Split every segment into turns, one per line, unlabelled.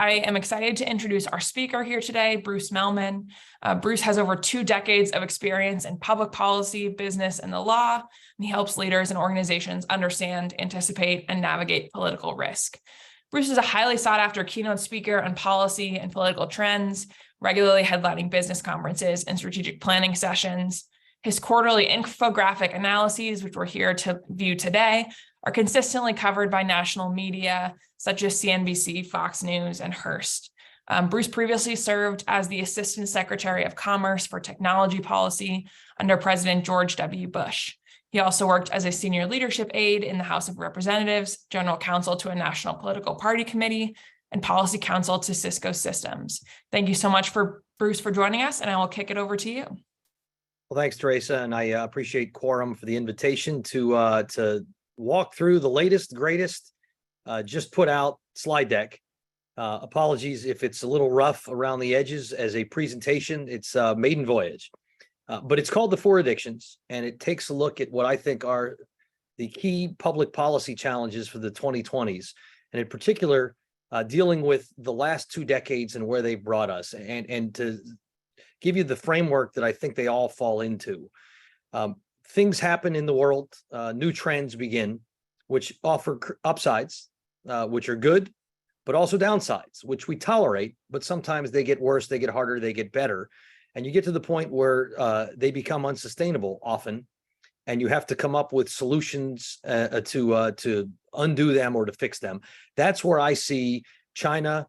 I am excited to introduce our speaker here today, Bruce Mehlman. Bruce has over 2 decades of experience in public policy, business, and the law, and he helps leaders and organizations understand, anticipate, and navigate political risk. Bruce is a highly sought-after keynote speaker on policy and political trends, regularly headlining business conferences and strategic planning sessions. His quarterly infographic analyses, which we're here to view today, are consistently covered by national media, such as CNBC, Fox News, and Hearst. Bruce previously served as the Assistant Secretary of Commerce for Technology Policy under President George W. Bush. He also worked as a senior leadership aide in the House of Representatives, general counsel to a national political party committee, and policy counsel to Cisco Systems. Thank you so much, Bruce, for joining us, and I will kick it over to you.
Well, thanks, Teresa, and I appreciate Quorum for the invitation to walk through the latest, greatest, just put out slide deck. Apologies if it's a little rough around the edges as a presentation. It's a maiden voyage, but it's called The Four Addictions, and it takes a look at what I think are the key public policy challenges for the 2020s, and in particular, dealing with the last 2 decades and where they've brought us, and to give you the framework that I think they all fall into. Things happen in the world, new trends begin, which offer upsides, which are good, but also downsides, which we tolerate, but sometimes they get worse, they get harder, they get better. And you get to the point where they become unsustainable often, and you have to come up with solutions to undo them or to fix them. That's where I see China,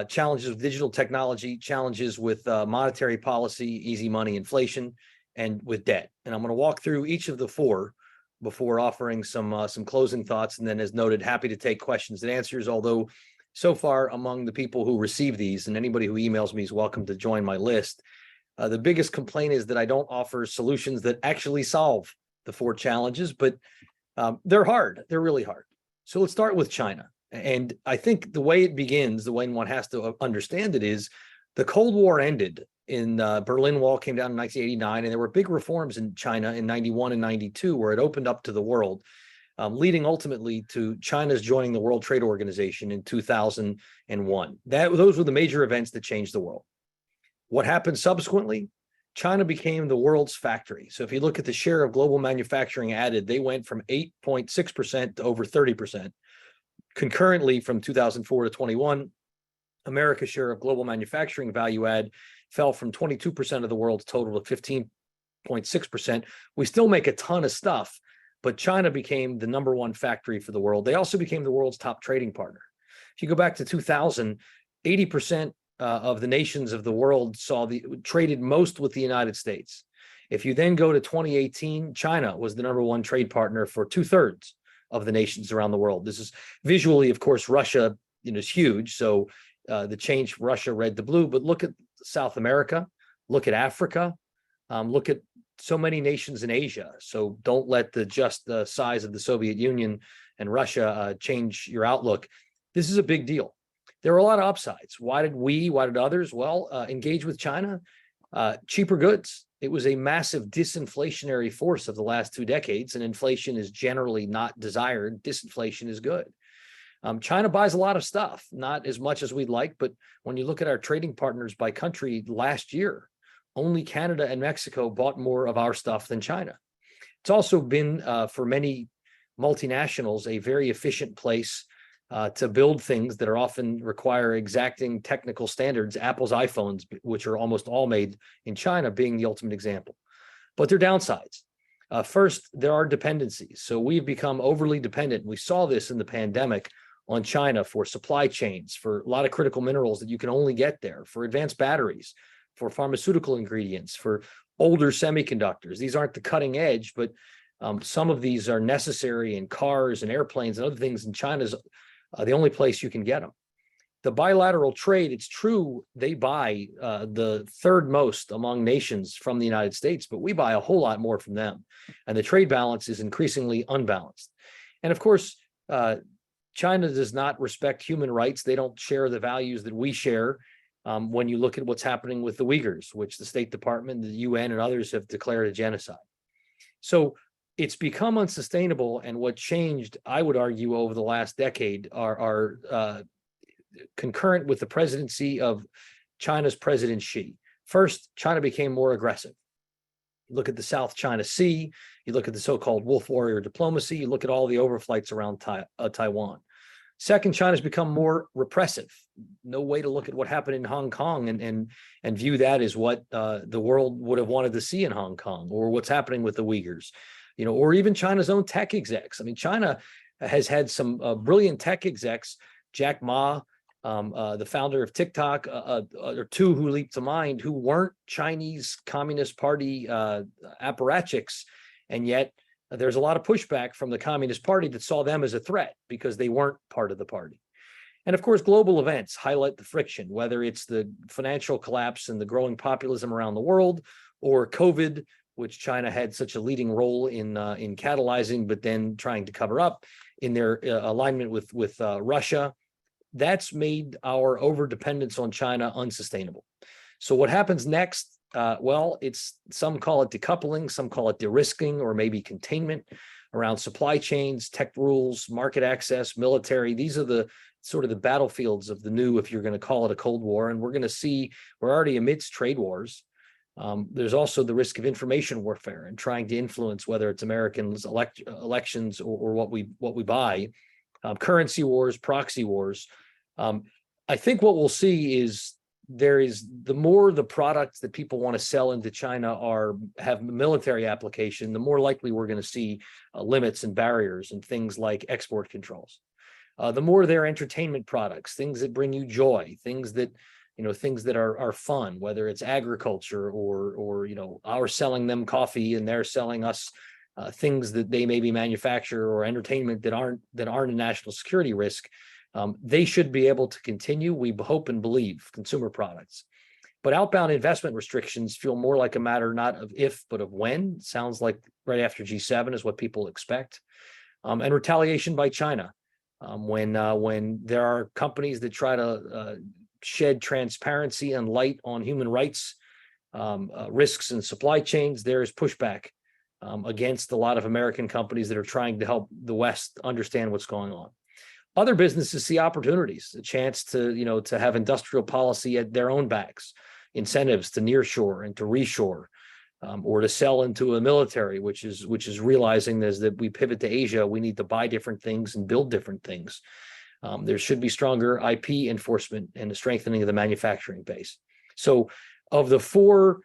challenges with digital technology, challenges with monetary policy, easy money, inflation, and with debt. And I'm going to walk through each of the four before offering some closing thoughts. And then, as noted, happy to take questions and answers, although so far among the people who receive these, and anybody who emails me is welcome to join my list, the biggest complaint is that I don't offer solutions that actually solve the 4 challenges, but they're hard. They're really hard. So let's start with China. And I think the way it begins, the way one has to understand it, is the Cold War ended in Berlin Wall came down in 1989, and there were big reforms in China in 91 and 92, where it opened up to the world, leading ultimately to China's joining the World Trade Organization in 2001. Those were the major events that changed the world. What happened subsequently? China became the world's factory. So if you look at the share of global manufacturing added, they went from 8.6% to over 30%. Concurrently, from 2004 to 21, America's share of global manufacturing value add fell from 22% of the world's total to 15.6%. We still make a ton of stuff, but China became the #1 factory for the world. They also became the world's top trading partner. If you go back to 2000, 80% of the nations of the world traded most with the United States. If you then go to 2018, China was the #1 trade partner for 2/3 of the nations around the world. This is visually, of course, Russia, is huge. So the change, Russia red to blue, but look at South America, look at Africa, look at so many nations in Asia. So don't let just the size of the Soviet Union and Russia change your outlook. This is a big deal. There were a lot of upsides. Why did others? Well, engage with China, cheaper goods. It was a massive disinflationary force of the last 2 decades, and inflation is generally not desired. Disinflation is good. China buys a lot of stuff, not as much as we'd like, but when you look at our trading partners by country last year, only Canada and Mexico bought more of our stuff than China. It's also been, for many multinationals, a very efficient place to build things that are often require exacting technical standards. Apple's iPhones, which are almost all made in China, being the ultimate example. But there are downsides. First, there are dependencies. So we've become overly dependent. We saw this in the pandemic on China for supply chains, for a lot of critical minerals that you can only get there, for advanced batteries, for pharmaceutical ingredients, for older semiconductors. These aren't the cutting edge, but some of these are necessary in cars and airplanes and other things, and China's the only place you can get them. The bilateral trade, it's true, they buy the 3rd most among nations from the United States, but we buy a whole lot more from them. And the trade balance is increasingly unbalanced. And of course, China does not respect human rights. They don't share the values that we share. When you look at what's happening with the Uyghurs, which the State Department, the UN, and others have declared a genocide. So it's become unsustainable. And what changed, I would argue, over the last decade are concurrent with the presidency of China's President Xi. First, China became more aggressive. You look at the South China Sea, you look at the so-called wolf warrior diplomacy, you look at all the overflights around Taiwan. Second, China's become more repressive. No way to look at what happened in Hong Kong and view that as what the world would have wanted to see in Hong Kong, or what's happening with the Uyghurs, or even China's own tech execs. I mean, China has had some brilliant tech execs, Jack Ma, the founder of TikTok, or two who leap to mind, who weren't Chinese Communist Party apparatchiks, and yet there's a lot of pushback from the Communist Party that saw them as a threat because they weren't part of the party. And of course, global events highlight the friction, whether it's the financial collapse and the growing populism around the world, or COVID, which China had such a leading role in catalyzing, but then trying to cover up in their alignment with Russia. That's made our overdependence on China unsustainable. So what happens next? Well, some call it decoupling, some call it de-risking, or maybe containment around supply chains, tech rules, market access, military. These are the sort of the battlefields of the new, if you're going to call it a Cold War. And we're going to see, we're already amidst trade wars. There's also the risk of information warfare and trying to influence whether it's Americans' elections or what we buy. Currency wars, proxy wars. I think what we'll see is the more the products that people want to sell into China have military application, the more likely we're going to see limits and barriers and things like export controls. The more their entertainment products, things that bring you joy, things that are fun, whether it's agriculture or our selling them coffee and they're selling us things that they maybe manufacture, or entertainment that aren't a national security risk. They should be able to continue, we hope and believe, consumer products. But outbound investment restrictions feel more like a matter not of if, but of when. Sounds like right after G7 is what people expect. And retaliation by China. When there are companies that try to shed transparency and light on human rights risks and supply chains, there is pushback against a lot of American companies that are trying to help the West understand what's going on. Other businesses see opportunities, a chance to have industrial policy at their own backs, incentives to nearshore and to reshore, or to sell into a military, which is realizing is that we pivot to Asia, we need to buy different things and build different things. There should be stronger IP enforcement and the strengthening of the manufacturing base. So, of the four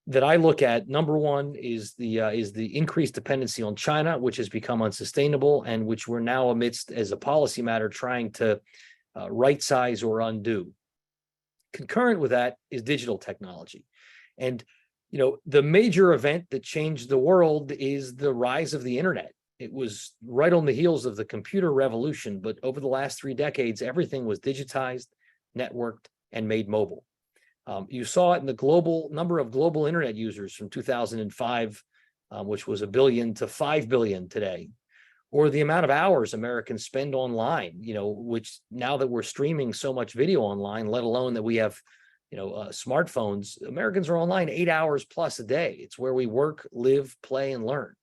that I look at, number one is the increased dependency on China, which has become unsustainable and which we're now amidst, as a policy matter, trying to right size or undo. Concurrent with that is digital technology. And the major event that changed the world is the rise of the internet. It was right on the heels of the computer revolution, but over the last 3 decades, everything was digitized, networked, and made mobile. You saw it in the global number of global internet users from 2005, which was 1 billion to 5 billion today, or the amount of hours Americans spend online, which now that we're streaming so much video online, let alone that we have, smartphones, Americans are online 8 hours plus a day. It's where we work, live, play, and learn.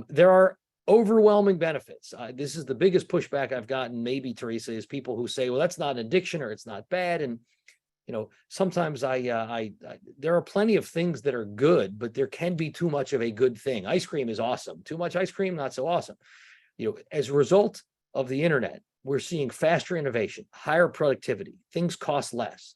There are overwhelming benefits. This is the biggest pushback I've gotten, maybe, Teresa, is people who say, well, that's not an addiction or it's not bad. And sometimes there are plenty of things that are good, but there can be too much of a good thing. Ice cream is awesome. Too much ice cream, not so awesome. As a result of the internet, we're seeing faster innovation, higher productivity, things cost less.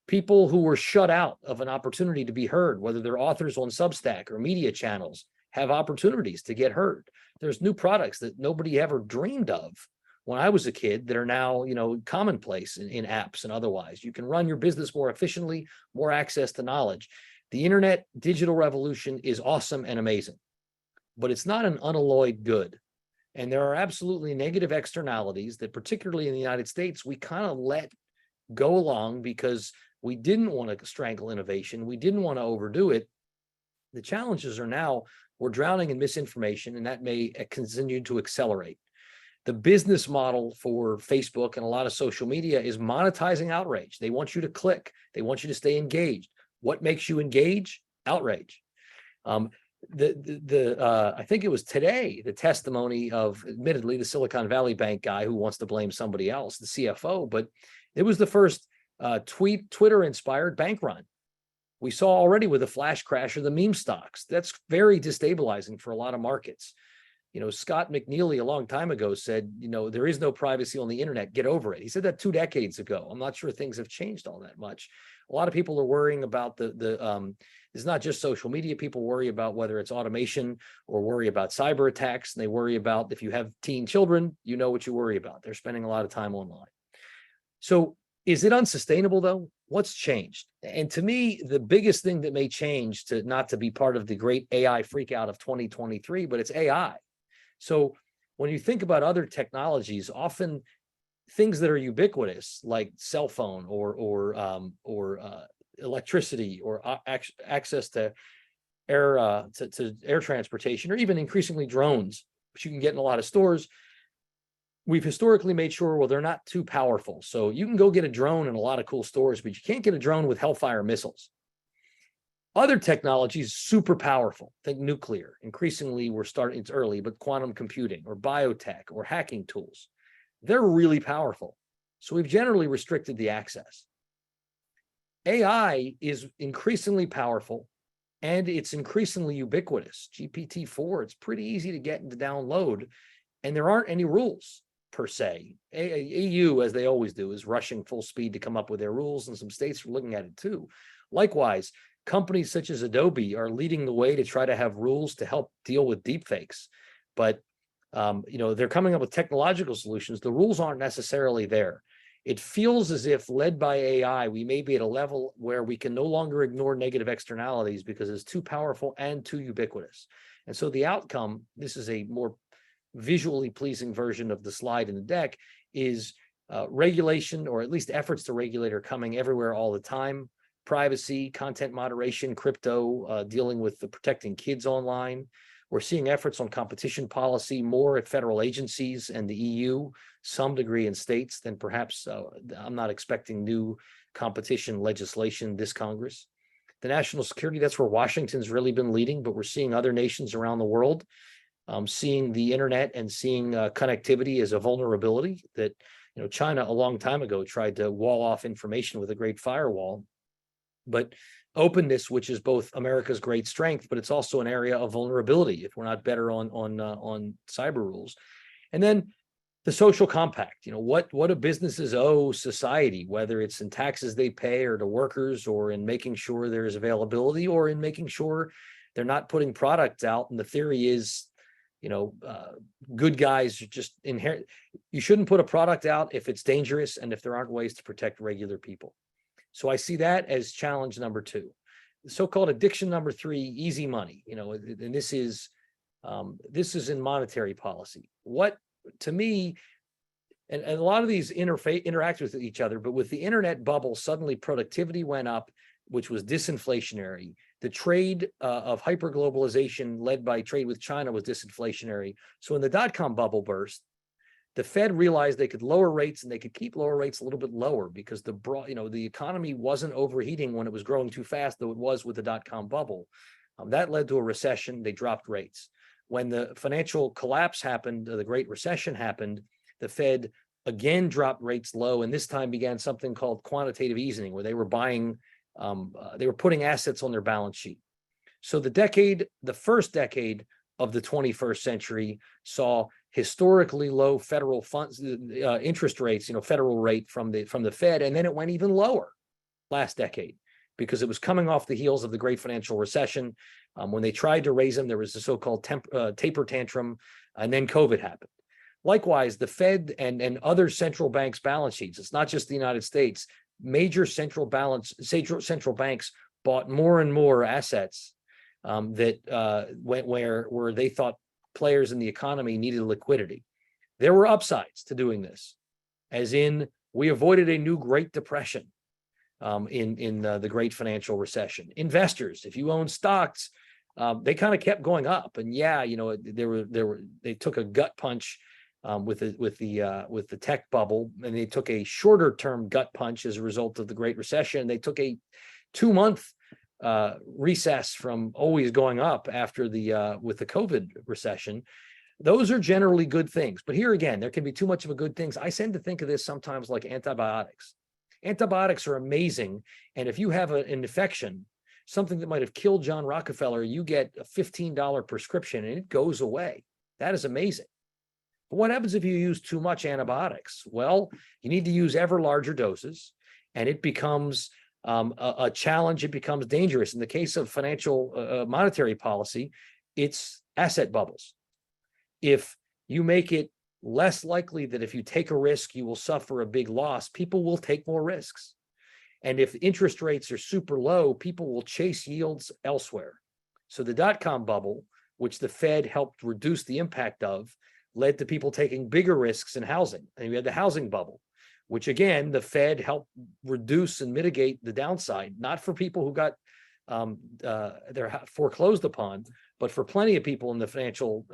People who were shut out of an opportunity to be heard, whether they're authors on Substack or media channels, have opportunities to get heard. There's new products that nobody ever dreamed of when I was a kid that are now, commonplace in apps and otherwise. You can run your business more efficiently, more access to knowledge. The internet digital revolution is awesome and amazing, but it's not an unalloyed good. And there are absolutely negative externalities that, particularly in the United States, we kind of let go along because we didn't want to strangle innovation. We didn't want to overdo it. The challenges are now we're drowning in misinformation, and that may continue to accelerate. The business model for Facebook and a lot of social media is monetizing outrage. They want you to click. They want you to stay engaged. What makes you engage? Outrage. I think it was today, the testimony of, admittedly, the Silicon Valley Bank guy who wants to blame somebody else, the CFO, but it was the first Twitter-inspired bank run. We saw already with the flash crash of the meme stocks. That's very destabilizing for a lot of markets. Scott McNealy a long time ago said, there is no privacy on the internet. Get over it. He said that 2 decades ago. I'm not sure things have changed all that much. A lot of people are worrying about it's not just social media. People worry about whether it's automation or worry about cyber attacks. And they worry about, if you have teen children, what you worry about. They're spending a lot of time online. So is it unsustainable though? What's changed? And to me, the biggest thing that may change, not to be part of the great AI freakout of 2023, but it's AI. So when you think about other technologies, often things that are ubiquitous, like cell phone or electricity or access to air transportation, or even increasingly drones, which you can get in a lot of stores, we've historically made sure, well, they're not too powerful. So you can go get a drone in a lot of cool stores, but you can't get a drone with Hellfire missiles. Other technologies, super powerful. Think nuclear. Increasingly, it's early, but quantum computing or biotech or hacking tools, they're really powerful. So we've generally restricted the access. AI is increasingly powerful and it's increasingly ubiquitous. GPT-4, it's pretty easy to get and to download, and there aren't any rules per se. EU, as they always do, is rushing full speed to come up with their rules, and some states are looking at it too. Likewise, companies such as Adobe are leading the way to try to have rules to help deal with deepfakes. But, they're coming up with technological solutions. The rules aren't necessarily there. It feels as if, led by AI, we may be at a level where we can no longer ignore negative externalities because it's too powerful and too ubiquitous. And so the outcome, this is a more visually pleasing version of the slide in the deck, is regulation, or at least efforts to regulate, are coming everywhere all the time. Privacy, content moderation, crypto, dealing with the protecting kids online. We're seeing efforts on competition policy more at federal agencies and the EU, some degree in states, than perhaps I'm not expecting new competition legislation this Congress. The national security, that's where Washington's really been leading, but we're seeing other nations around the world seeing the internet and seeing connectivity as a vulnerability that, China a long time ago tried to wall off information with a great firewall. But openness, which is both America's great strength, but it's also an area of vulnerability if we're not better on cyber rules. And then the social compact, what do businesses owe society, whether it's in taxes they pay or to workers, or in making sure there's availability, or in making sure they're not putting products out. And the theory is, good guys just inherit. You shouldn't put a product out if it's dangerous and if there aren't ways to protect regular people. So I see that as challenge number 2. The so-called addiction number 3, easy money. And this is in monetary policy. What, to me, and a lot of these interact with each other, but with the internet bubble, suddenly productivity went up, which was disinflationary. The trade of hyperglobalization led by trade with China was disinflationary. So when the dot-com bubble burst, the Fed realized they could lower rates, and they could keep lower rates a little bit lower because the economy wasn't overheating when it was growing too fast, though it was with the dot-com bubble. That led to a recession. They dropped rates. When the financial collapse happened, the Great Recession happened, the Fed again dropped rates low, and this time began something called quantitative easing, where they were buying, they were putting assets on their balance sheet. So the first decade of the 21st century saw historically low federal funds, interest rates, federal rate from the Fed, and then it went even lower last decade because it was coming off the heels of the Great Financial Recession. When they tried to raise them, there was a so-called taper tantrum, and then COVID happened. Likewise, the Fed and other central banks' balance sheets, it's not just the United States, major central banks bought more and more assets that went where they thought players in the economy needed liquidity. There were upsides to doing this, as in we avoided a new Great Depression in the Great Financial Recession. Investors, if you own stocks, they kind of kept going up, and they took a gut punch with the tech bubble, and they took a shorter term gut punch as a result of the Great Recession. They took a 2-month recess from always going up after the with the COVID recession. Those are generally good things. But here again, there can be too much of a good things. I tend to think of this sometimes like antibiotics. Antibiotics are amazing. And if you have an infection, something that might have killed John Rockefeller, you get a $15 prescription and it goes away. That is amazing. But what happens if you use too much antibiotics? Well, you need to use ever larger doses, and it becomes a challenge. It becomes dangerous. In the case of financial monetary policy, it's asset bubbles. If you make it less likely that if you take a risk, you will suffer a big loss, people will take more risks. And if interest rates are super low, people will chase yields elsewhere. So the dot-com bubble, which the Fed helped reduce the impact of, led to people taking bigger risks in housing. And you had the housing bubble, which again, the Fed helped reduce and mitigate the downside, not for people who got their foreclosed upon, but for plenty of people in the financial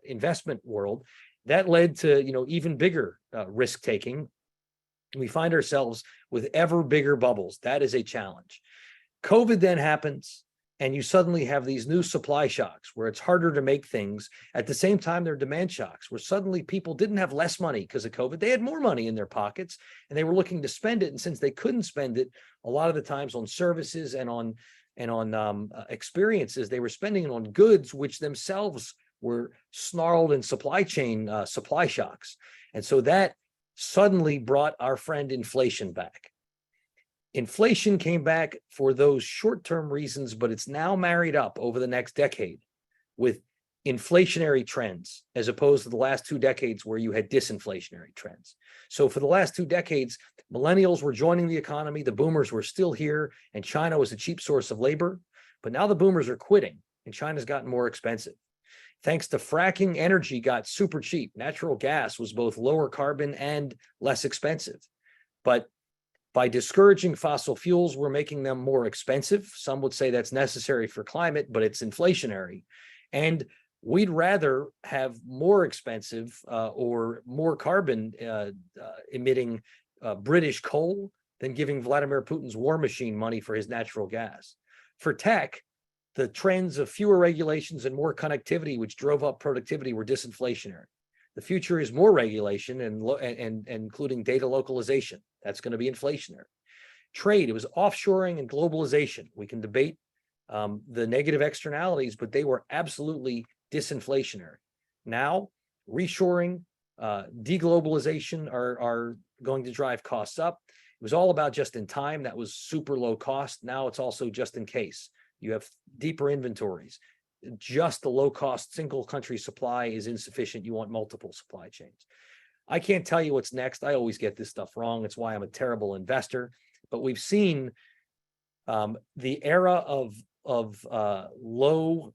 investment world. That led to, even bigger risk taking. We find ourselves with ever bigger bubbles. That is a challenge. COVID then happens, and you suddenly have these new supply shocks where it's harder to make things. At the same time, there are demand shocks where suddenly people didn't have less money because of COVID. They had more money in their pockets and they were looking to spend it. And since they couldn't spend it, a lot of the times on services and on experiences, they were spending it on goods, which themselves were snarled in supply chain supply shocks. And so that suddenly brought our friend inflation back. Inflation came back for those short-term reasons, but it's now married up over the next decade with inflationary trends, as opposed to the last 2 decades where you had disinflationary trends. So for the last 2 decades, millennials were joining the economy, the boomers were still here, and China was a cheap source of labor. But now the boomers are quitting, and China's gotten more expensive. Thanks to fracking, energy got super cheap. Natural gas was both lower carbon and less expensive. But by discouraging fossil fuels, we're making them more expensive. Some would say that's necessary for climate, but it's inflationary. And we'd rather have more expensive or more carbon emitting British coal than giving Vladimir Putin's war machine money for his natural gas. For tech, the trends of fewer regulations and more connectivity, which drove up productivity, were disinflationary. The future is more regulation and including data localization. That's going to be inflationary. Trade, it was offshoring and globalization. We can debate the negative externalities, but they were absolutely disinflationary. Now, reshoring, deglobalization are going to drive costs up. It was all about just in time. That was super low cost. Now it's also just in case. You have deeper inventories. Just the low-cost single country supply is insufficient. You want multiple supply chains. I can't tell you what's next. I always get this stuff wrong. It's why I'm a terrible investor. But we've seen the era of low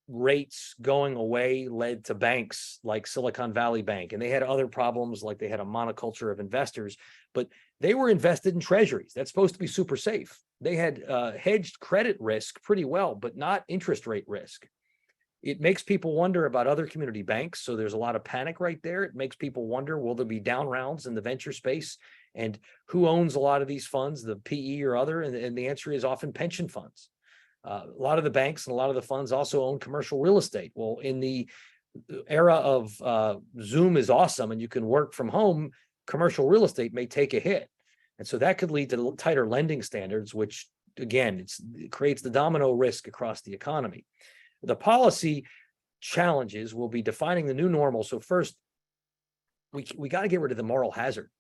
rates going away led to banks like Silicon Valley Bank, and they had other problems, like they had a monoculture of investors, but they were invested in treasuries. That's supposed to be super safe. They had hedged credit risk pretty well, but not interest rate risk. It makes people wonder about other community banks. So there's a lot of panic right there. It makes people wonder, will there be down rounds in the venture space? And who owns a lot of these funds, the PE or other? And the answer is often pension funds. A lot of the banks and a lot of the funds also own commercial real estate. Well, in the era of Zoom is awesome and you can work from home, commercial real estate may take a hit. And so that could lead to tighter lending standards, which again, it creates the domino risk across the economy. The policy challenges will be defining the new normal. So first, we got to get rid of the moral hazard.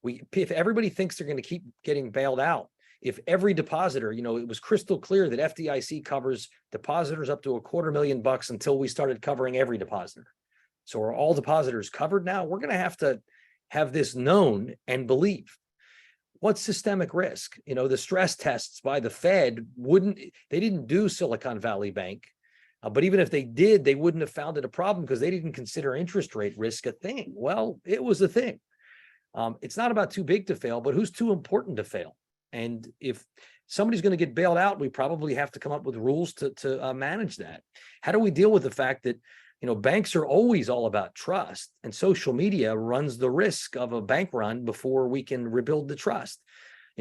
If everybody thinks they're going to keep getting bailed out, if every depositor, it was crystal clear that FDIC covers depositors up to $250,000 until we started covering every depositor. So are all depositors covered now? We're going to have this known and believed. What's systemic risk? The stress tests by the Fed they didn't do Silicon Valley Bank. But even if they did, they wouldn't have found it a problem because they didn't consider interest rate risk a thing. Well, it was a thing. It's not about too big to fail, but who's too important to fail? And if somebody's going to get bailed out, we probably have to come up with rules to manage that. How do we deal with the fact that, banks are always all about trust, and social media runs the risk of a bank run before we can rebuild the trust?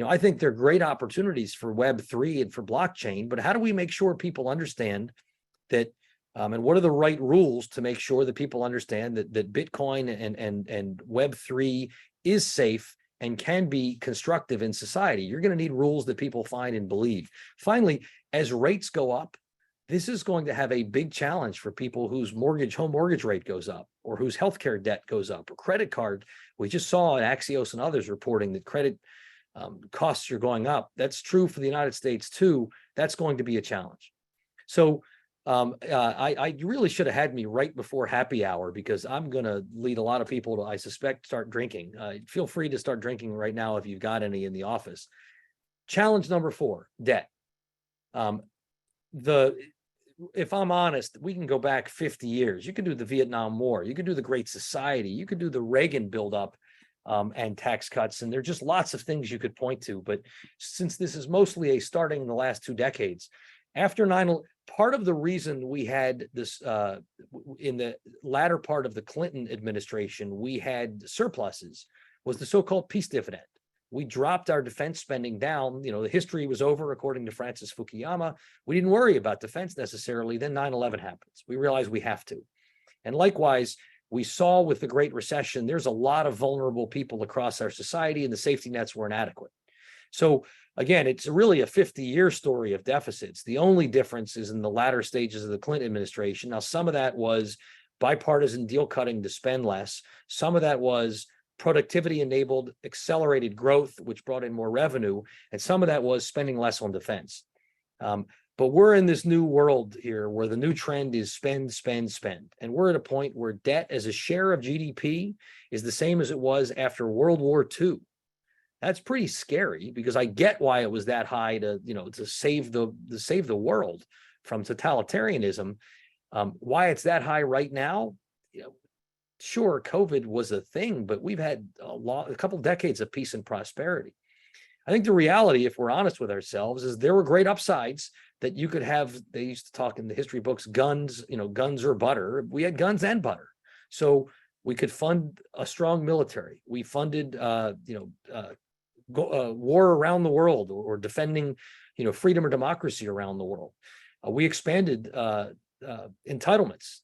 I think they're great opportunities for Web3 and for blockchain, but how do we make sure people understand that, and what are the right rules to make sure that people understand that Bitcoin and Web3 is safe and can be constructive in society? You're going to need rules that people find and believe. Finally, as rates go up, this is going to have a big challenge for people whose home mortgage rate goes up, or whose healthcare debt goes up, or credit card. We just saw Axios and others reporting that credit costs are going up. That's true for the United States too. That's going to be a challenge. So I really should have had me right before happy hour, because I'm going to lead a lot of people to, I suspect, start drinking. Feel free to start drinking right now if you've got any in the office. Challenge number 4, debt. If I'm honest, we can go back 50 years. You could do the Vietnam War. You could do the Great Society. You could do the Reagan buildup and tax cuts. And there are just lots of things you could point to. But since this is mostly starting in the last 2 decades, after 9/11, part of the reason we had this in the latter part of the Clinton administration, we had surpluses, was the so-called peace dividend. We dropped our defense spending down. The history was over, according to Francis Fukuyama. We didn't worry about defense necessarily. Then 9/11 happens. We realized we have to. And likewise, we saw with the Great Recession, there's a lot of vulnerable people across our society, and the safety nets were inadequate. So again, it's really a 50-year story of deficits. The only difference is in the latter stages of the Clinton administration. Now, some of that was bipartisan deal cutting to spend less. Some of that was productivity-enabled accelerated growth, which brought in more revenue, and some of that was spending less on defense. But we're in this new world here where the new trend is spend, spend, spend. And we're at a point where debt as a share of GDP is the same as it was after World War II. That's pretty scary, because I get why it was that high to save the world from totalitarianism. Why it's that high right now, sure, COVID was a thing, but we've had a couple decades of peace and prosperity. I think the reality, if we're honest with ourselves, is there were great upsides that you could have. They used to talk in the history books, guns or butter. We had guns and butter. So we could fund a strong military. We funded, war around the world, or defending, freedom or democracy around the world. We expanded entitlements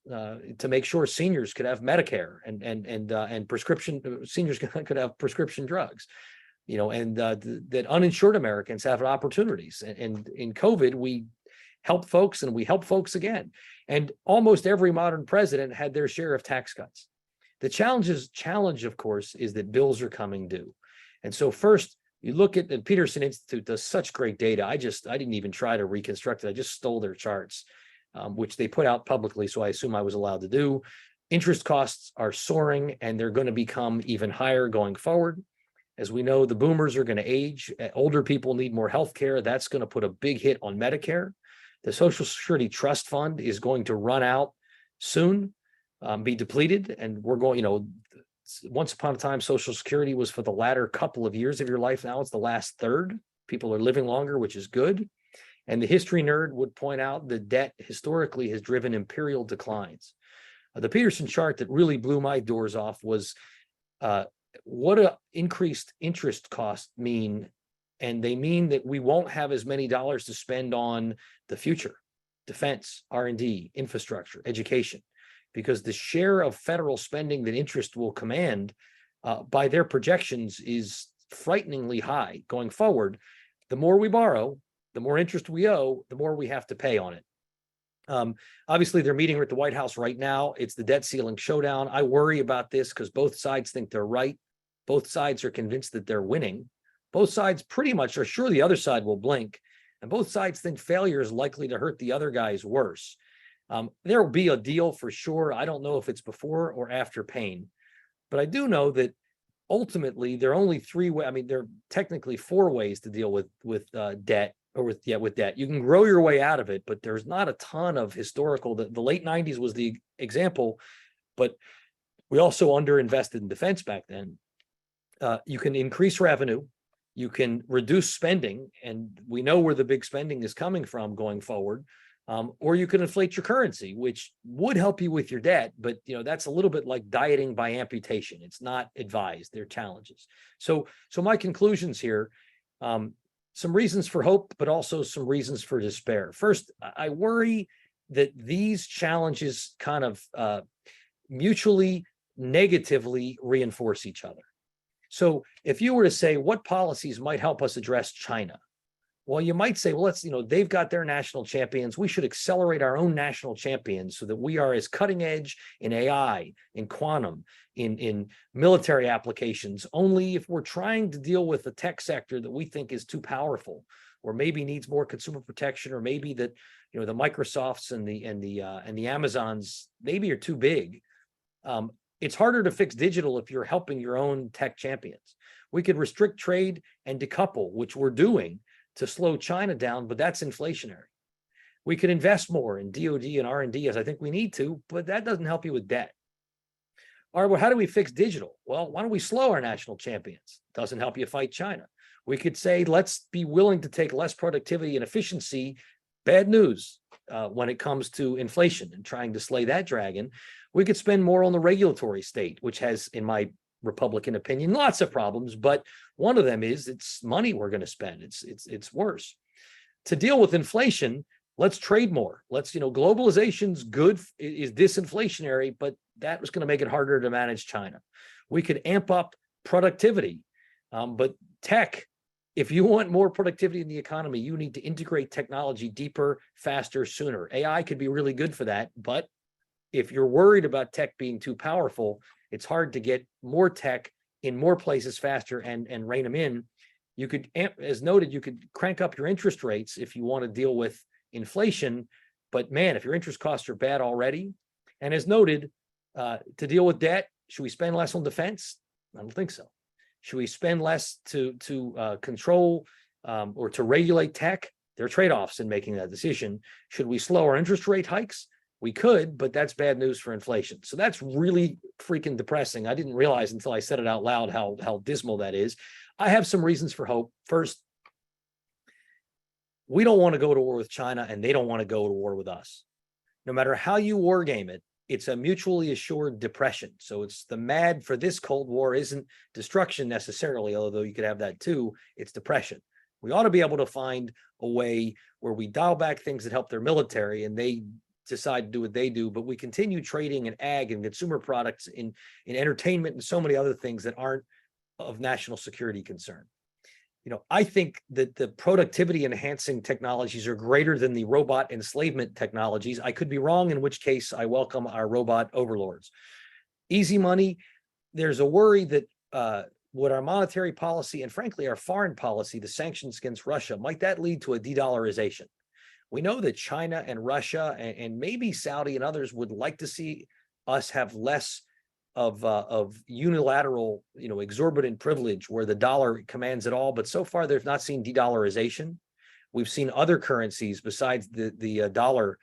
to make sure seniors could have Medicare and prescription. Seniors could have prescription drugs. That uninsured Americans have opportunities. And in COVID, we helped folks, and we help folks again. And almost every modern president had their share of tax cuts. The challenge, of course, is that bills are coming due. And so first, you look at the Peterson Institute does such great data. I didn't even try to reconstruct it. I just stole their charts, which they put out publicly, so I assume I was allowed to do. Interest costs are soaring, and they're going to become even higher going forward. As we know, the boomers are going to age. Older people need more health care. That's going to put a big hit on Medicare. The Social Security Trust Fund is going to run out soon, be depleted. And we're going, once upon a time, Social Security was for the latter couple of years of your life. Now it's the last third. People are living longer, which is good. And the history nerd would point out that debt historically has driven imperial declines. The Peterson chart that really blew my doors off was what do increased interest costs mean? And they mean that we won't have as many dollars to spend on the future, defense, R&D, infrastructure, education, because the share of federal spending that interest will command by their projections is frighteningly high going forward. The more we borrow, the more interest we owe, the more we have to pay on it. Obviously, they're meeting at the White House right now. It's the debt ceiling showdown. I worry about this because both sides think they're right. Both sides are convinced that they're winning. Both sides pretty much are sure the other side will blink. And both sides think failure is likely to hurt the other guys worse. There will be a deal for sure. I don't know if it's before or after pain. But I do know that ultimately there are only 3 ways. I mean, there are technically 4 ways to deal with debt. Or with debt. You can grow your way out of it, but there's not a ton of historical. The late 90s was the example, but we also underinvested in defense back then. You can increase revenue, you can reduce spending, and we know where the big spending is coming from going forward. Or you can inflate your currency, which would help you with your debt, but that's a little bit like dieting by amputation. It's not advised. There are challenges. So my conclusions here. Some reasons for hope, but also some reasons for despair. First, I worry that these challenges kind of mutually negatively reinforce each other. So if you were to say what policies might help us address China, well, you might say, well, they've got their national champions. We should accelerate our own national champions so that we are as cutting edge in AI, in quantum, in military applications, only if we're trying to deal with the tech sector that we think is too powerful, or maybe needs more consumer protection, or maybe that, the Microsofts and the Amazons maybe are too big. It's harder to fix digital if you're helping your own tech champions. We could restrict trade and decouple, which we're doing, to slow China down, but that's inflationary. We could invest more in DoD and R&D, as I think we need to, but that doesn't help you with debt. All right, well, how do we fix digital? Well, why don't we slow our national champions? Doesn't help you fight China. We could say, let's be willing to take less productivity and efficiency. Bad news when it comes to inflation and trying to slay that dragon. We could spend more on the regulatory state, which has, in my Republican opinion, lots of problems, but one of them is it's money we're going to spend. It's worse. To deal with inflation, let's trade more. Globalization's good, is disinflationary, but that was going to make it harder to manage China. We could amp up productivity, but tech, if you want more productivity in the economy, you need to integrate technology deeper, faster, sooner. AI could be really good for that, but if you're worried about tech being too powerful, it's hard to get more tech in more places faster and rein them in. You could, as noted, you could crank up your interest rates if you want to deal with inflation. But man, if your interest costs are bad already, and as noted, to deal with debt, should we spend less on defense? I don't think so. Should we spend less to control or to regulate tech? There are trade-offs in making that decision. Should we slow our interest rate hikes? We could, but that's bad news for inflation. So that's really freaking depressing. I didn't realize until I said it out loud how dismal that is. I have some reasons for hope. First, we don't want to go to war with China, and they don't want to go to war with us. No matter how you war game it, it's a mutually assured depression. So it's the mad for this Cold War isn't destruction necessarily, although you could have that too. It's depression. We ought to be able to find a way where we dial back things that help their military and they decide to do what they do, but we continue trading in ag and consumer products, in entertainment and so many other things that aren't of national security concern. I think that the productivity enhancing technologies are greater than the robot enslavement technologies. I could be wrong, in which case I welcome our robot overlords. Easy money. There's a worry that with our monetary policy and frankly our foreign policy, the sanctions against Russia, might that lead to a de-dollarization? We know that China and Russia and maybe Saudi and others would like to see us have less of unilateral, exorbitant privilege where the dollar commands it all. But so far, they've not seen de-dollarization. We've seen other currencies besides the dollar,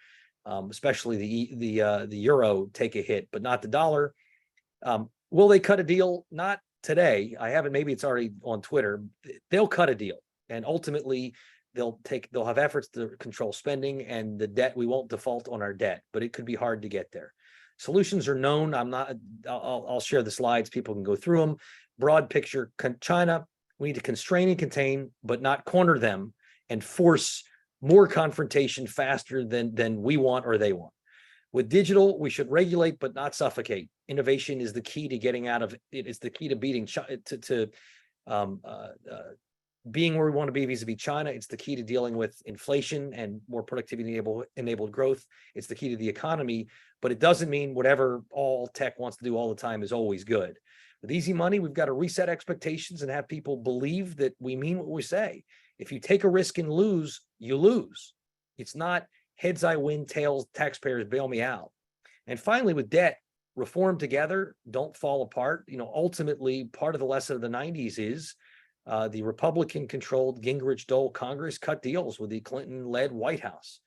especially the euro, take a hit, but not the dollar. Will they cut a deal? Not today. I haven't. Maybe it's already on Twitter. They'll cut a deal, and ultimately they'll have efforts to control spending and the debt. We won't default on our debt, but it could be hard to get there. Solutions are known. I'll share the slides. People can go through them. Broad picture, China, we need to constrain and contain, but not corner them and force more confrontation faster than we want or they want. With digital, we should regulate, but not suffocate. Innovation is the key to getting out of it. It's the key to beating being where we want to be vis-a-vis China. It's the key to dealing with inflation and more productivity enabled growth. It's the key to the economy, but it doesn't mean whatever all tech wants to do all the time is always good. With easy money, we've got to reset expectations and have people believe that we mean what we say. If you take a risk and lose, you lose. It's not heads I win, tails taxpayers bail me out. And finally, with debt, reform together, don't fall apart. Ultimately, part of the lesson of the 90s is the Republican-controlled Gingrich-Dole Congress cut deals with the Clinton-led White House.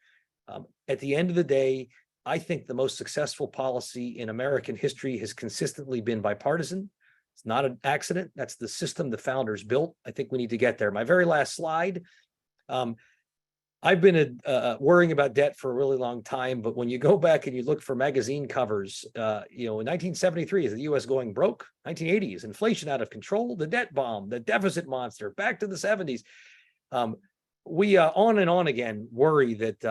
At the end of the day, I think the most successful policy in American history has consistently been bipartisan. It's not an accident. That's the system the founders built. I think we need to get there. My very last slide. I've been worrying about debt for a really long time, but when you go back and you look for magazine covers, in 1973, is the U.S. going broke? 1980s, inflation out of control, the debt bomb, the deficit monster, back to the 70s. We on and on again worry that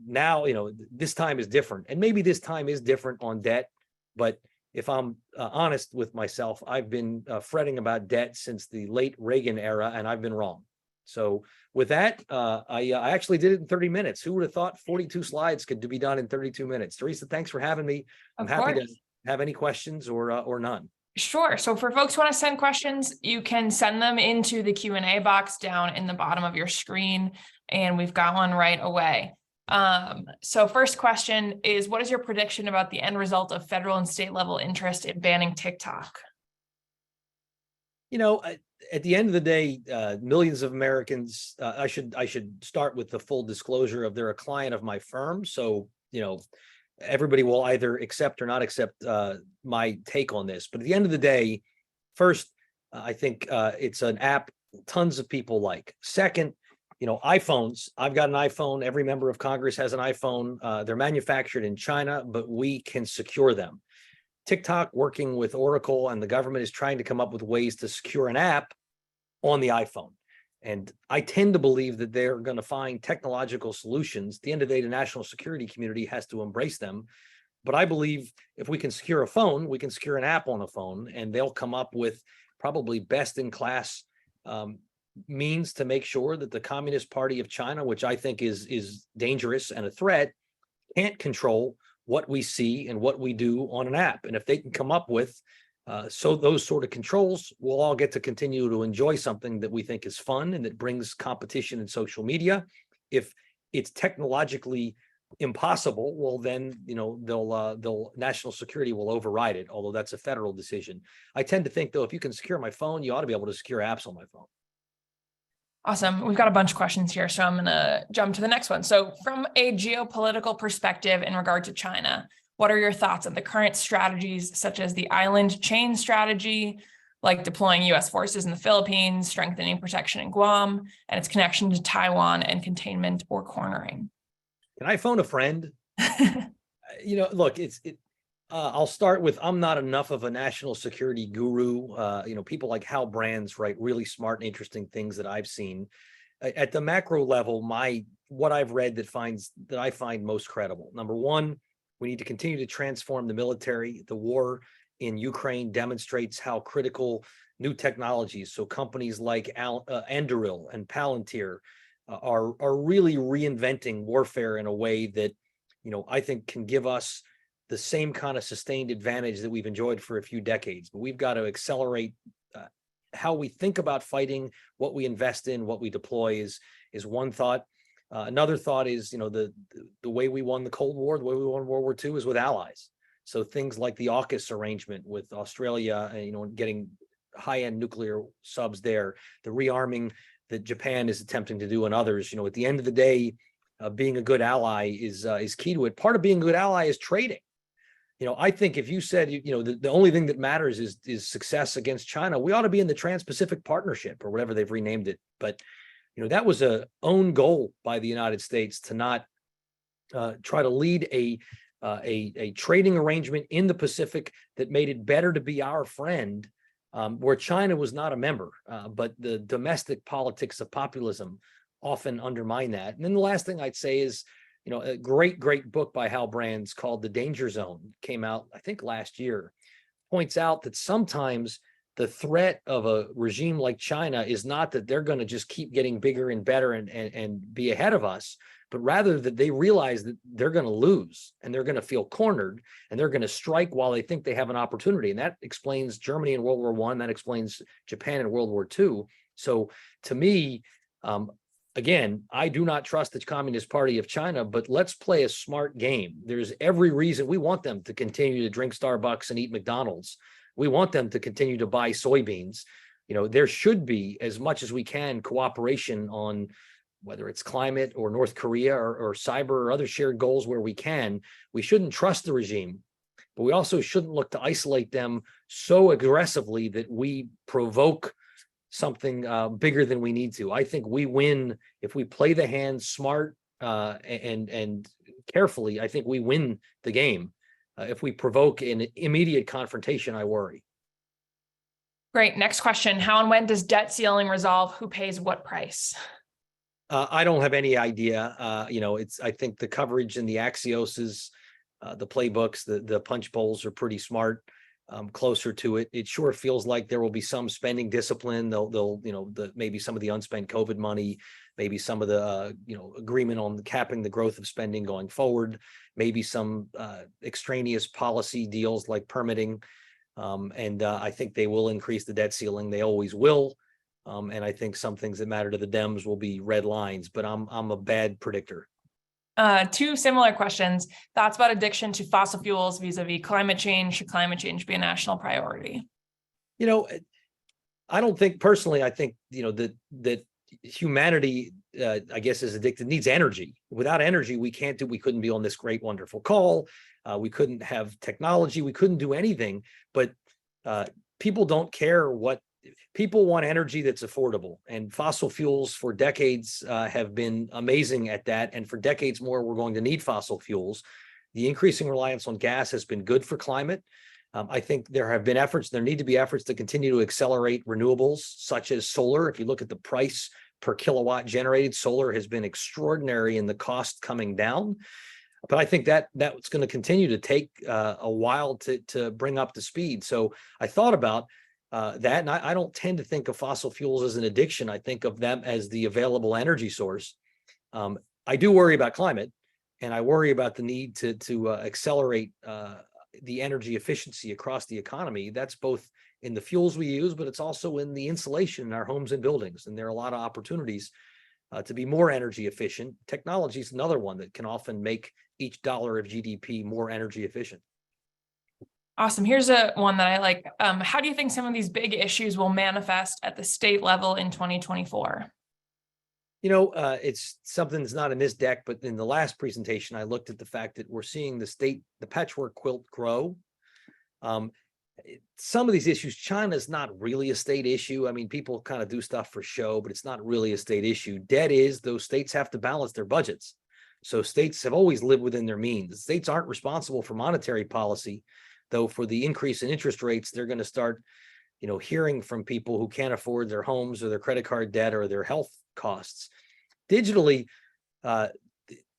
now this time is different, and maybe this time is different on debt. But if I'm honest with myself, I've been fretting about debt since the late Reagan era, and I've been wrong. So with that, I actually did it in 30 minutes. Who would have thought 42 slides could be done in 32 minutes? Teresa, thanks for having me. I'm happy to have any questions or none.
Sure. So for folks who want to send questions, you can send them into the Q&A box down in the bottom of your screen, and we've got one right away. So first question is, what is your prediction about the end result of federal and state level interest in banning TikTok?
At the end of the day, millions of Americans, I should start with the full disclosure of they're a client of my firm. So, everybody will either accept or not accept my take on this. But at the end of the day, first, I think it's an app tons of people like. Second, iPhones. I've got an iPhone. Every member of Congress has an iPhone. They're manufactured in China, but we can secure them. TikTok, working with Oracle and the government, is trying to come up with ways to secure an app on the iPhone. And I tend to believe that they're going to find technological solutions. At the end of the day, the national security community has to embrace them. But I believe if we can secure a phone, we can secure an app on a phone, and they'll come up with probably best in class means to make sure that the Communist Party of China, which I think is dangerous and a threat, can't control what we see and what we do on an app. And if they can come up with those sort of controls, we'll all get to continue to enjoy something that we think is fun and that brings competition in social media. If it's technologically impossible, well, then they'll national security will override it, although that's a federal decision. I tend to think, though, if you can secure my phone, you ought to be able to secure apps on my phone.
Awesome. We've got a bunch of questions here, so I'm going to jump to the next one. So from a geopolitical perspective in regard to China, what are your thoughts on the current strategies, such as the island chain strategy, like deploying U.S. forces in the Philippines, strengthening protection in Guam, and its connection to Taiwan and containment or cornering?
Can I phone a friend? Look, I'll start with, I'm not enough of a national security guru. People like Hal Brands write really smart and interesting things that I've seen. At the macro level, what I've read that I find most credible. Number one, we need to continue to transform the military. The war in Ukraine demonstrates how critical new technologies, so companies like Anduril and Palantir, are really reinventing warfare in a way that, I think can give us the same kind of sustained advantage that we've enjoyed for a few decades. But we've got to accelerate how we think about fighting, what we invest in, what we deploy is one thought. Another thought is, the way we won the Cold War, the way we won World War II is with allies. So things like the AUKUS arrangement with Australia, getting high-end nuclear subs there, the rearming that Japan is attempting to do, and others. At the end of the day, being a good ally is key to it. Part of being a good ally is trading. I think if you said, the only thing that matters is success against China, we ought to be in the Trans-Pacific Partnership or whatever they've renamed it. But, that was a own goal by the United States to not try to lead a trading arrangement in the Pacific that made it better to be our friend, where China was not a member. But the domestic politics of populism often undermine that. And then the last thing I'd say is, a great book by Hal Brands called The Danger Zone, came out, I think, last year, points out that sometimes the threat of a regime like China is not that they're going to just keep getting bigger and better and be ahead of us, but rather that they realize that they're going to lose and they're going to feel cornered and they're going to strike while they think they have an opportunity. And that explains Germany in World War I, that explains Japan in World War II. So to me, again, I do not trust the Communist Party of China, but let's play a smart game. There's every reason we want them to continue to drink Starbucks and eat McDonald's. We want them to continue to buy soybeans. There should be, as much as we can, cooperation on whether it's climate or North Korea or cyber or other shared goals where we can. We shouldn't trust the regime, but we also shouldn't look to isolate them so aggressively that we provoke something bigger than we need to. I think we win if we play the hand smart and carefully. I think we win the game. If we provoke an immediate confrontation, I worry.
Great. Next question. How and when does debt ceiling resolve? Who pays what price?
I don't have any idea. I think the coverage and the Axioses, the playbooks, the punch bowls are pretty smart. Closer to it. It sure feels like there will be some spending discipline. They'll maybe some of the unspent COVID money, maybe some of the agreement on capping the growth of spending going forward, maybe some extraneous policy deals like permitting. And I think they will increase the debt ceiling. They always will. And I think some things that matter to the Dems will be red lines, but I'm a bad predictor.
Two similar questions. Thoughts about addiction to fossil fuels vis-a-vis climate change. Should climate change be a national priority?
I don't think personally, I think, that humanity, I guess, is addicted, needs energy. Without energy, we couldn't be on this great, wonderful call. We couldn't have technology. We couldn't do anything, but people don't care what people want. Energy that's affordable, and fossil fuels for decades have been amazing at that. And for decades more, we're going to need fossil fuels. The increasing reliance on gas has been good for climate. I think there need to be efforts to continue to accelerate renewables, such as solar. If you look at the price per kilowatt generated, solar has been extraordinary in the cost coming down. But I think that's going to continue to take a while to bring up to speed. So I thought about that, and I don't tend to think of fossil fuels as an addiction. I think of them as the available energy source. I do worry about climate, and I worry about the need to accelerate the energy efficiency across the economy. That's both in the fuels we use, but it's also in the insulation in our homes and buildings. And there are a lot of opportunities to be more energy efficient. Technology is another one that can often make each dollar of GDP more energy efficient.
Awesome. Here's one that I like. How do you think some of these big issues will manifest at the state level in 2024?
It's something that's not in this deck, but in the last presentation, I looked at the fact that we're seeing the patchwork quilt grow. Some of these issues, China's not really a state issue. I mean, people kind of do stuff for show, but it's not really a state issue. Debt is, those states have to balance their budgets. So states have always lived within their means. States aren't responsible for monetary policy, though. For the increase in interest rates, they're going to start, hearing from people who can't afford their homes or their credit card debt or their health costs. Digitally,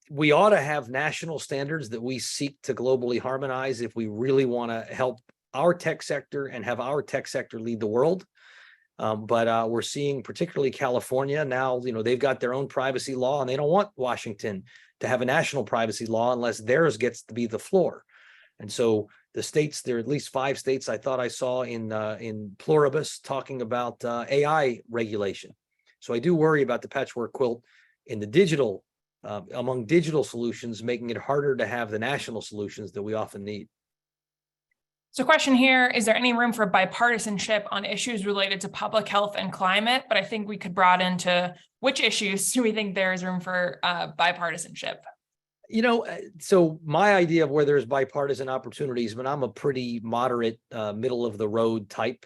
we ought to have national standards that we seek to globally harmonize if we really want to help our tech sector and have our tech sector lead the world. But we're seeing, particularly California now, they've got their own privacy law, and they don't want Washington to have a national privacy law unless theirs gets to be the floor. And so the states, there are at least 5 states I thought I saw in pluribus talking about AI regulation. So I do worry about the patchwork quilt in the digital, among digital solutions, making it harder to have the national solutions that we often need.
So question here, is there any room for bipartisanship on issues related to public health and climate? But I think we could broaden to which issues do we think there is room for bipartisanship?
So my idea of where there's bipartisan opportunities, but I'm a pretty moderate, middle of the road type.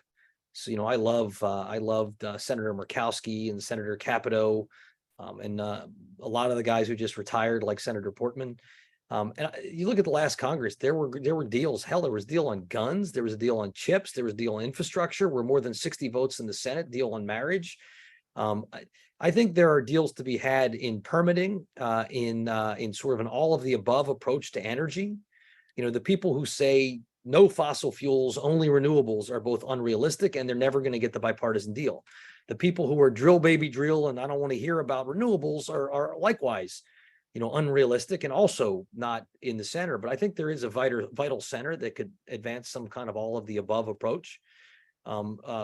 So, I loved Senator Murkowski and Senator Capito, and a lot of the guys who just retired, like Senator Portman. And you look at the last Congress, there were deals. Hell, there was a deal on guns. There was a deal on chips. There was a deal on infrastructure. We're more than 60 votes in the Senate. Deal on marriage. I think there are deals to be had in permitting, in sort of an all of the above approach to energy. The people who say no fossil fuels, only renewables, are both unrealistic, and they're never going to get the bipartisan deal. The people who are drill baby drill and I don't want to hear about renewables are likewise, unrealistic and also not in the center. But I think there is a vital center that could advance some kind of all of the above approach,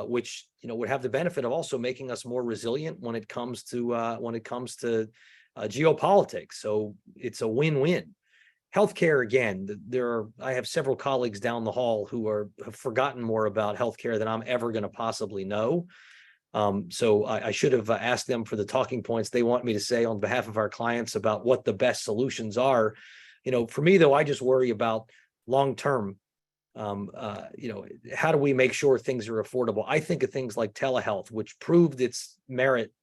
which would have the benefit of also making us more resilient when it comes to geopolitics. So it's a win-win. Healthcare, again, I have several colleagues down the hall who have forgotten more about healthcare than I'm ever going to possibly know. So I should have asked them for the talking points they want me to say on behalf of our clients about what the best solutions are. For me, though, I just worry about long-term how do we make sure things are affordable? I think of things like telehealth, which proved its merit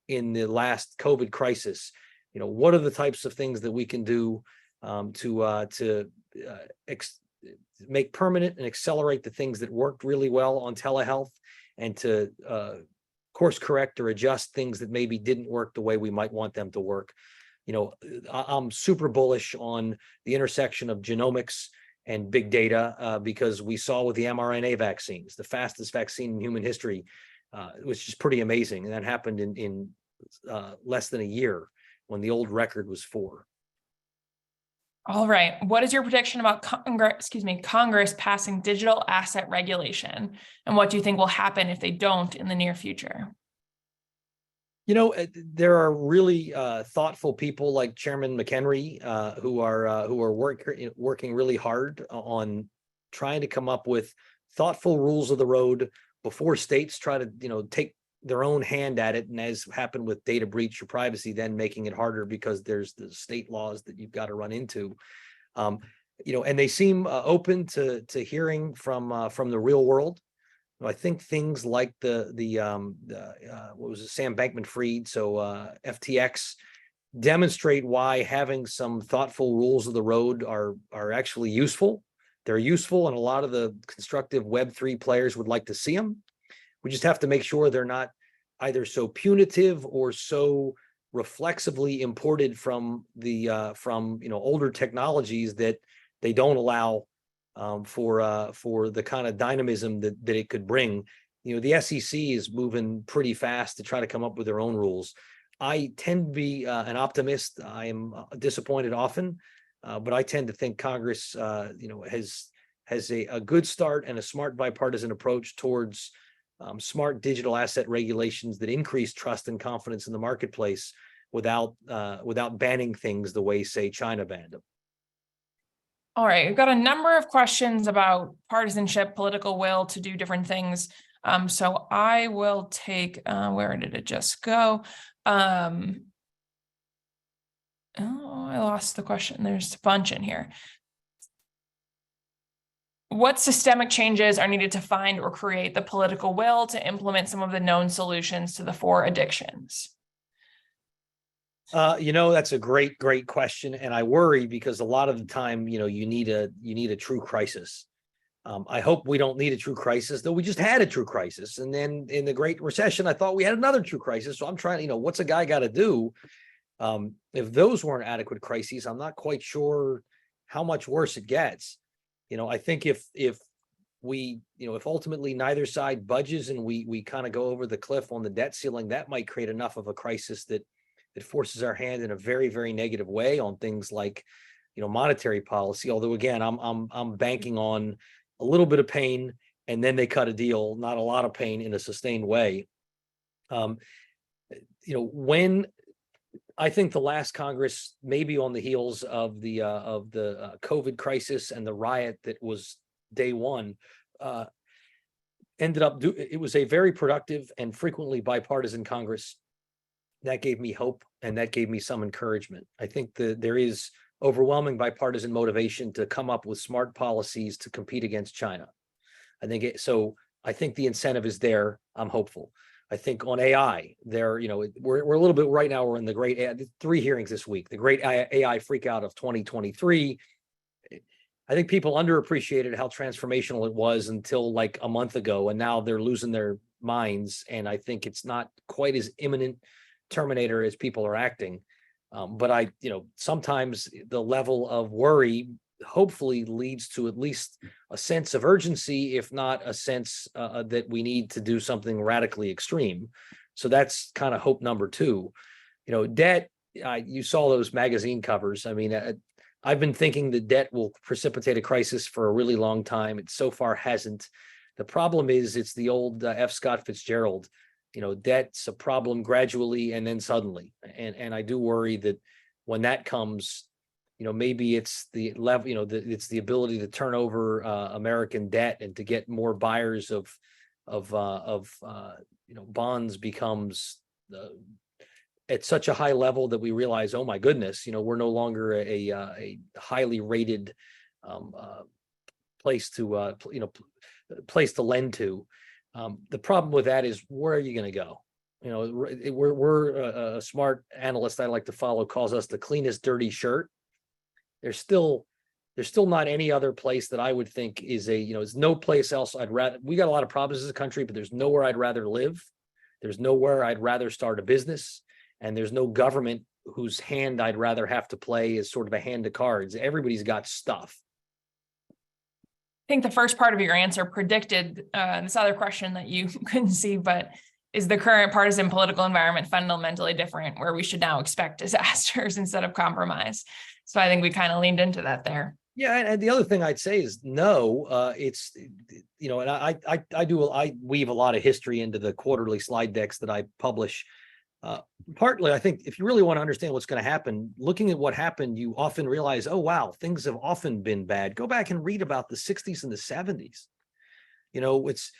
in the last COVID crisis. What are the types of things that we can do to make permanent and accelerate the things that worked really well on telehealth, and to course correct or adjust things that maybe didn't work the way we might want them to work. I'm super bullish on the intersection of genomics and big data, because we saw with the mRNA vaccines, the fastest vaccine in human history, which is pretty amazing. And that happened in less than a year, when the old record was 4.
All right. What is your prediction about Congress passing digital asset regulation? And what do you think will happen if they don't in the near future?
There are really thoughtful people like Chairman McHenry who are working really hard on trying to come up with thoughtful rules of the road before states try to take their own hand at it, and as happened with data breach or privacy, then making it harder because there's the state laws that you've got to run into. And they seem open to hearing from the real world. I think things like the what was it, Sam Bankman-Fried, so FTX, demonstrate why having some thoughtful rules of the road are actually useful. They're useful, and a lot of the constructive Web3 players would like to see them. We just have to make sure they're not either so punitive or so reflexively imported from the older technologies that they don't allow for the kind of dynamism that it could bring. The SEC is moving pretty fast to try to come up with their own rules. I tend to be an optimist. I am disappointed often, but I tend to think Congress, has a good start and a smart bipartisan approach towards smart digital asset regulations that increase trust and confidence in the marketplace without banning things the way, say, China banned them.
All right, we've got a number of questions about partisanship, political will to do different things. So I will take, where did it just go? Oh, I lost the question. There's a bunch in here. What systemic changes are needed to find or create the political will to implement some of the known solutions to the 4 addictions?
That's a great question, and I worry because a lot of the time, you need a true crisis. I hope we don't need a true crisis, though we just had a true crisis, and then in the Great Recession, I thought we had another true crisis. So I'm trying, what's a guy got to do? If those weren't adequate crises, I'm not quite sure how much worse it gets. I think if we, if ultimately neither side budges and we kind of go over the cliff on the debt ceiling, that might create enough of a crisis that forces our hand in a very, very negative way on things like, monetary policy. Although again, I'm banking on a little bit of pain and then they cut a deal, not a lot of pain in a sustained way. When I think the last Congress, maybe on the heels of the COVID crisis and the riot that was day one, it was a very productive and frequently bipartisan Congress. That gave me hope and that gave me some encouragement. I think that there is overwhelming bipartisan motivation to come up with smart policies to compete against China. I think the incentive is there. I'm hopeful. I think on AI, we're a little bit right now. We're in the great 3 hearings this week. The great AI freakout of 2023. I think people underappreciated how transformational it was until like a month ago, and now they're losing their minds. And I think it's not quite as imminent Terminator as people are acting. But sometimes the level of worry hopefully leads to at least a sense of urgency, if not a sense that we need to do something radically extreme. So that's kind of hope number 2. Debt, you saw those magazine covers. I mean, I've been thinking that debt will precipitate a crisis for a really long time. It so far hasn't. The problem is it's the old F. Scott Fitzgerald. Debt's a problem gradually and then suddenly. And I do worry that when that comes, maybe it's the level, it's the ability to turn over American debt and to get more buyers of bonds becomes at such a high level that we realize, oh my goodness, we're no longer a highly rated place to place to lend to. The problem with that is, where are you going to go? We're a smart analyst I like to follow calls us the cleanest dirty shirt. There's still not any other place that I would think is there's no place else I'd rather. We got a lot of problems as a country, but there's nowhere I'd rather live. There's nowhere I'd rather start a business, and there's no government whose hand I'd rather have to play as sort of a hand of cards. Everybody's got stuff.
I think the first part of your answer predicted this other question that you couldn't see, but is the current partisan political environment fundamentally different, where we should now expect disasters instead of compromise? So I think we kind of leaned into that there.
Yeah, and the other thing I'd say is no. It's and I weave a lot of history into the quarterly slide decks that I publish. Partly, I think if you really want to understand what's going to happen, looking at what happened, you often realize, oh wow, things have often been bad. Go back and read about the 60s and the 70s. It's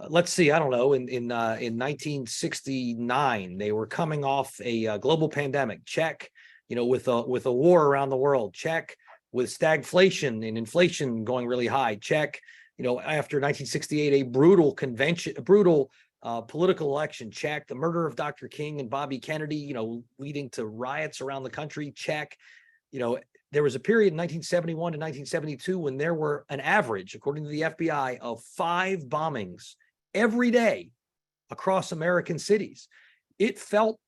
let's see, I don't know, in 1969, they were coming off a global pandemic, check, with a war around the world, check, with stagflation and inflation going really high, check, after 1968, a brutal political election, check, the murder of Dr. King and Bobby Kennedy, leading to riots around the country, check. There was a period in 1971 to 1972 when there were an average, according to the FBI, of 5 bombings every day across American cities. It felt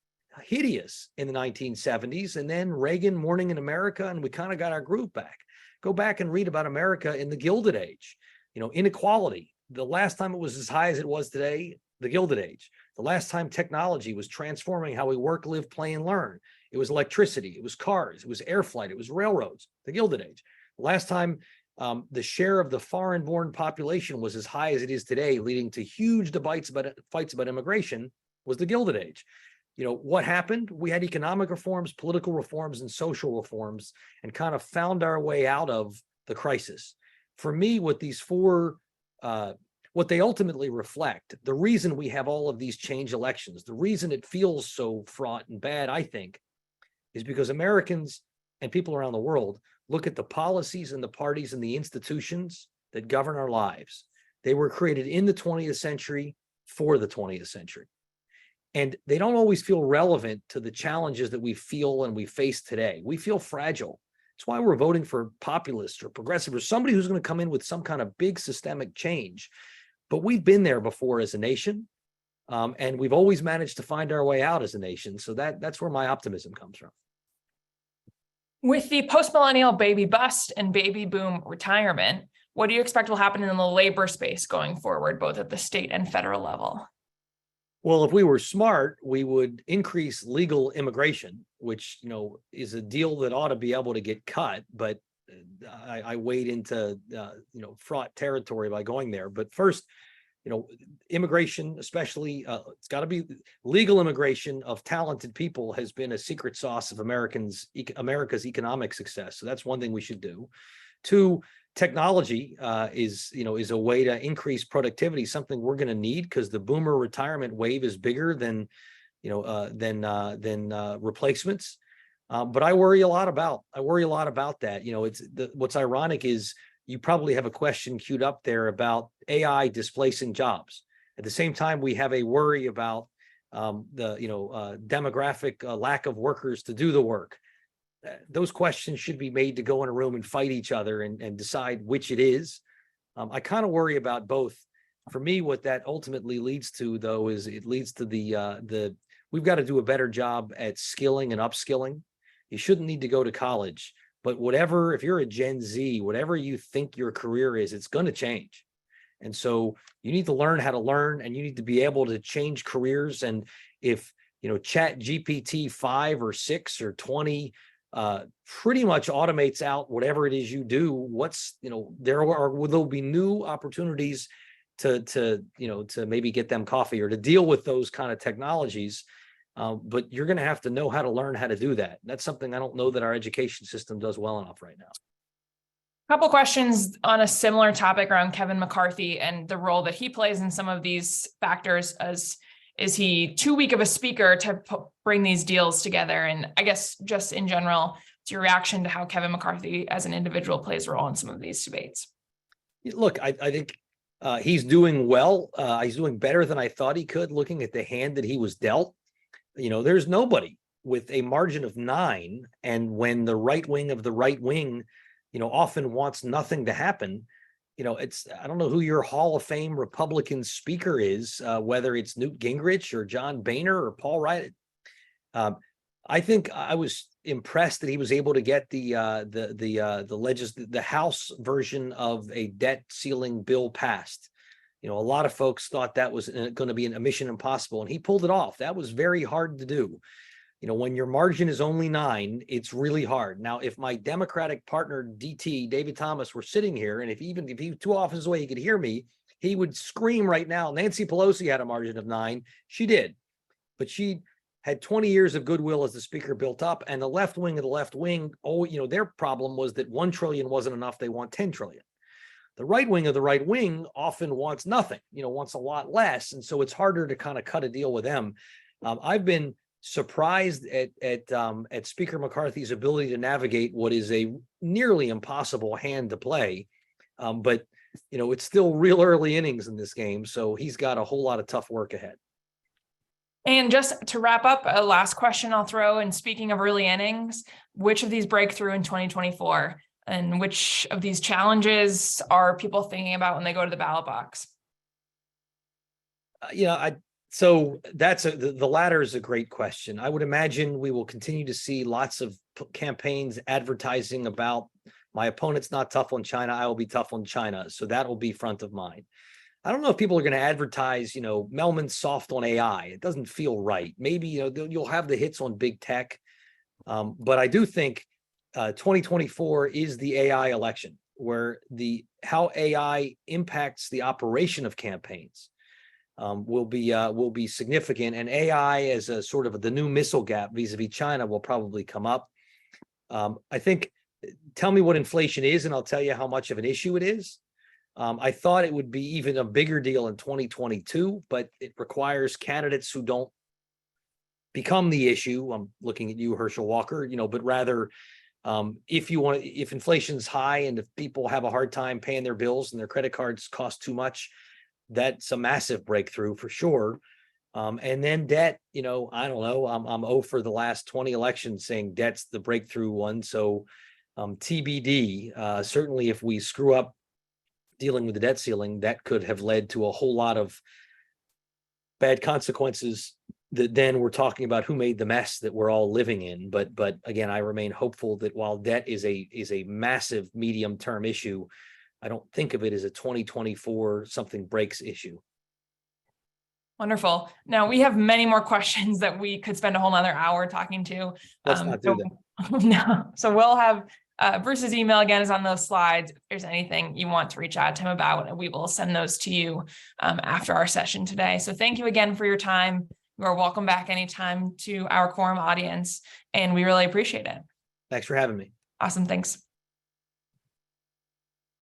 hideous in the 1970s, and then Reagan, Morning in America, and we kind of got our groove back. Go back and read about America in the Gilded Age. Inequality, the last time it was as high as it was today, the Gilded Age. The last time technology was transforming how we work, live, play, and learn, it was electricity, it was cars, it was air flight, it was railroads, the Gilded Age. The last time the share of the foreign-born population was as high as it is today, leading to huge fights about immigration, was the Gilded Age. What happened? We had economic reforms, political reforms, and social reforms, and kind of found our way out of the crisis. For me, what these four, what they ultimately reflect, the reason we have all of these change elections, the reason it feels so fraught and bad, I think, is because Americans and people around the world look at the policies and the parties and the institutions that govern our lives. They were created in the 20th century for the 20th century. And they don't always feel relevant to the challenges that we feel and we face today. We feel fragile. That's why we're voting for populists or progressive or somebody who's going to come in with some kind of big systemic change. But we've been there before as a nation, and we've always managed to find our way out as a nation. So that's where my optimism comes from.
With the post-millennial baby bust and baby boom retirement, what do you expect will happen in the labor space going forward, both at the state and federal level?
Well, if we were smart, we would increase legal immigration, which, is a deal that ought to be able to get cut. But I wade into, fraught territory by going there. But first, immigration, especially, it's got to be legal immigration of talented people, has been a secret sauce of America's economic success. So that's one thing we should do. 2, technology is a way to increase productivity, something we're going to need because the boomer retirement wave is bigger than replacements. But I worry a lot about that. What's ironic is you probably have a question queued up there about AI displacing jobs. At the same time, we have a worry about the demographic lack of workers to do the work. Those questions should be made to go in a room and fight each other and decide which it is. I kind of worry about both. For me, what that ultimately leads to, though, is it leads to we've got to do a better job at skilling and upskilling. You shouldn't need to go to college, but if you're a Gen Z, whatever you think your career is, it's going to change. And so you need to learn how to learn, and you need to be able to change careers. And if, Chat GPT 5 or 6 or 20 pretty much automates out whatever it is you do, there'll be new opportunities to maybe get them coffee or to deal with those kind of technologies. But you're going to have to know how to learn how to do that. That's something I don't know that our education system does well enough right now.
A couple questions on a similar topic around Kevin McCarthy and the role that he plays in some of these factors. Is he too weak of a speaker to bring these deals together? And I guess just in general, it's your reaction to how Kevin McCarthy as an individual plays a role in some of these debates.
Look, I think he's doing well. He's doing better than I thought he could, looking at the hand that he was dealt. There's nobody with a margin of 9. And when the right wing of the right wing, often wants nothing to happen, I don't know who your Hall of Fame Republican speaker is, whether it's Newt Gingrich or John Boehner or Paul Ryan. I think I was impressed that he was able to get the House version of a debt ceiling bill passed. A lot of folks thought that was going to be a mission impossible, and he pulled it off. That was very hard to do. When your margin is only 9, it's really hard. Now, if my Democratic partner, David Thomas, were sitting here, and if he 2 offices away, he could hear me, he would scream right now. Nancy Pelosi had a margin of 9. She did, but she had 20 years of goodwill as the speaker built up, and the left wing of the left wing, their problem was that 1 trillion wasn't enough. They want 10 trillion. The right wing of the right wing often wants nothing, wants a lot less. And so it's harder to kind of cut a deal with them. I've been surprised at Speaker McCarthy's ability to navigate what is a nearly impossible hand to play. But it's still real early innings in this game. So he's got a whole lot of tough work ahead.
And just to wrap up, a last question I'll throw. And speaking of early innings, which of these break through in 2024? And which of these challenges are people thinking about when they go to the ballot box?
So that's the latter is a great question. I would imagine we will continue to see lots of campaigns advertising about my opponent's not tough on China, I will be tough on China. So that will be front of mind. I don't know if people are going to advertise, Mehlman's soft on AI. It doesn't feel right. Maybe, you'll have the hits on big tech. But I do think 2024 is the AI election, where how AI impacts the operation of campaigns will be significant. And AI as a sort of the new missile gap vis-a-vis China will probably come up. I think, tell me what inflation is, and I'll tell you how much of an issue it is. I thought it would be even a bigger deal in 2022, but it requires candidates who don't become the issue. I'm looking at you, Herschel Walker, but rather if inflation's high and if people have a hard time paying their bills and their credit cards cost too much, that's a massive breakthrough for sure. And then debt, I don't know, I'm 0 for the last 20 elections saying debt's the breakthrough one. So TBD, certainly if we screw up dealing with the debt ceiling, that could have led to a whole lot of bad consequences that then we're talking about who made the mess that we're all living in. But again, I remain hopeful that while debt is a massive medium-term issue, I don't think of it as a 2024 something breaks issue.
Wonderful. Now we have many more questions that we could spend a whole nother hour talking to.
Let's not do that.
No. So we'll have Bruce's email again is on those slides. If there's anything you want to reach out to him about, we will send those to you after our session today. So thank you again for your time. You are welcome back anytime to our Quorum audience, and we really appreciate it.
Thanks for having me.
Awesome. Thanks.